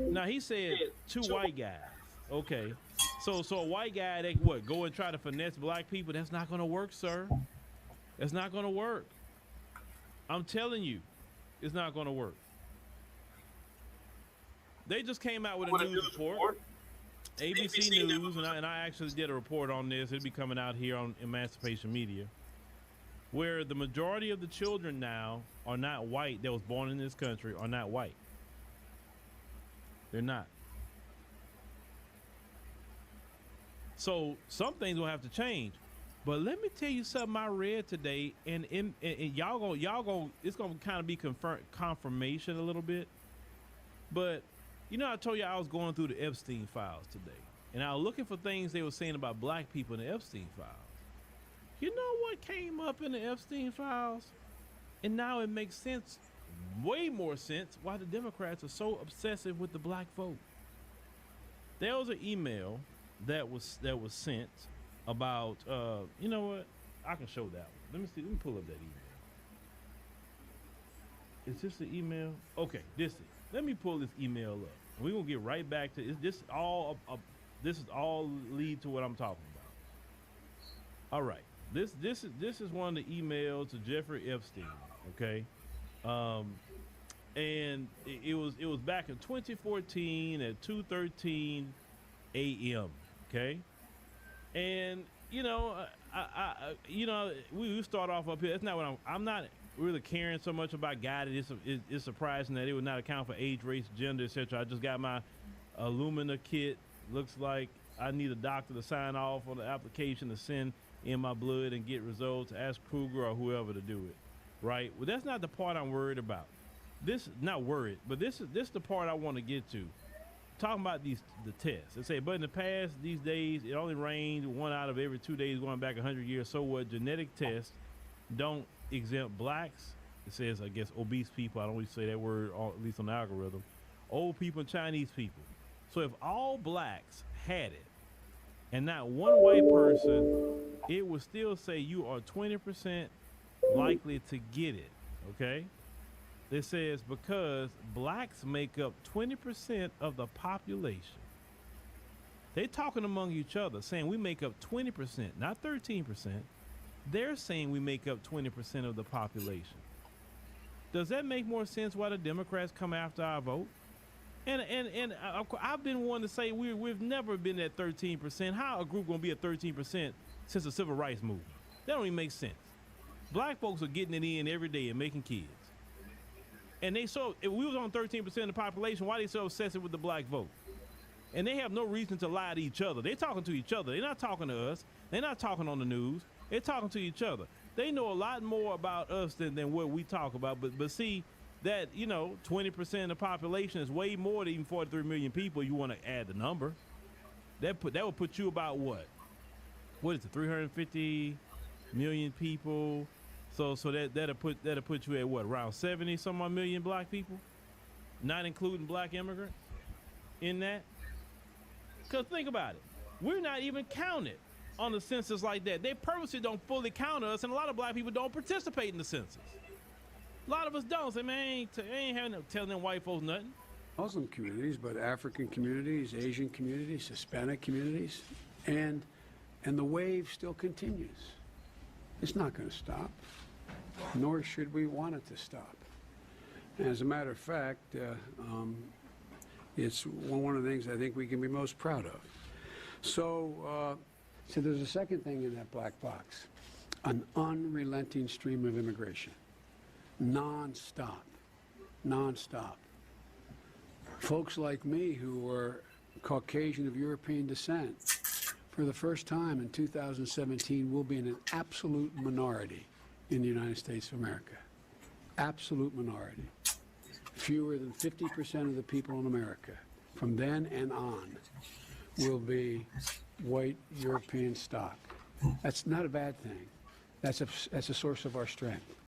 Now he said two white guys. Okay. So a white guy that what go and try to finesse black people, that's not gonna work, sir. That's not gonna work. I'm telling you, it's not gonna work. They just came out with a news report, ABC News, and I actually did a report on this. It'll be coming out here on Emancipation Media, where the majority of the children now are not white that was born in this country are not white. They're not. So some things will have to change. But let me tell you something I read today, and y'all go. It's gonna kind of be confirmation a little bit. But you know, I told you I was going through the Epstein files today, and I was looking for things they were saying about black people in the Epstein files. You know what came up in the Epstein files? And now it makes sense, way more sense, why the Democrats are so obsessive with the black vote. There was an email that was sent about, you know what? I can show that one. Let me see. Let me pull up that email. Is this the email? Okay, this is. Let me pull this email up. We're gonna get right back to it. This is all lead to what I'm talking about. All right. This is one of the emails to Jeffrey Epstein. Okay. And it was back in 2014 at 2:13 a.m. Okay. And you know, we start off up here. That's not what I'm not really caring so much about guided. It's surprising that it would not account for age, race, gender, etc. I just got my Illumina kit. Looks like I need a doctor to sign off on the application to send in my blood and get results. Ask Kruger or whoever to do it. Right? Well, that's not the part I'm worried about. This not worried, but this is the part I want to get to. Talking about the tests. They say, but in the past, these days, it only rained 1 out of every 2 days going back 100 years. So what? Genetic tests don't exempt blacks. It says, I guess, obese people. I don't really say that word, at least on the algorithm. Old people and Chinese people. So if all blacks had it and not one white person, it would still say you are 20% likely to get it. Okay? It says because blacks make up 20% of the population. They talking among each other, saying we make up 20%, not 13%. They're saying we make up 20% of the population. Does that make more sense why the Democrats come after our vote? And I've been one to say we've never been at 13%. How a group gonna be at 13% since the civil rights movement? That don't even make sense. Black folks are getting it in every day and making kids. And if we was on 13% of the population, why are they so obsessive with the black vote? And they have no reason to lie to each other. They're talking to each other. They're not talking to us. They're not talking on the news. They're talking to each other. They know a lot more about us than what we talk about. But see, that, 20% of the population is way more than even 43 million people. You want to add the number. That would put you about what? What is it, 350 million people? So that'll put you at what, around 70 some odd million black people, not including black immigrants in that. Because think about it, we're not even counted on the census like that. They purposely don't fully count us, and a lot of black people don't participate in the census. A lot of us don't. Say, man, I ain't having no telling them white folks nothing. Muslim communities, but African communities, Asian communities, Hispanic communities, and the wave still continues. It's not going to stop, nor should we want it to stop. As a matter of fact, it's one of the things I think we can be most proud of. So there's a second thing in that black box, an unrelenting stream of immigration, nonstop. Folks like me who are Caucasian of European descent, for the first time in 2017, will be in an absolute minority in the United States of America. Absolute minority. Fewer than 50% of the people in America from then and on will be white European stock. That's not a bad thing. That's a source of our strength.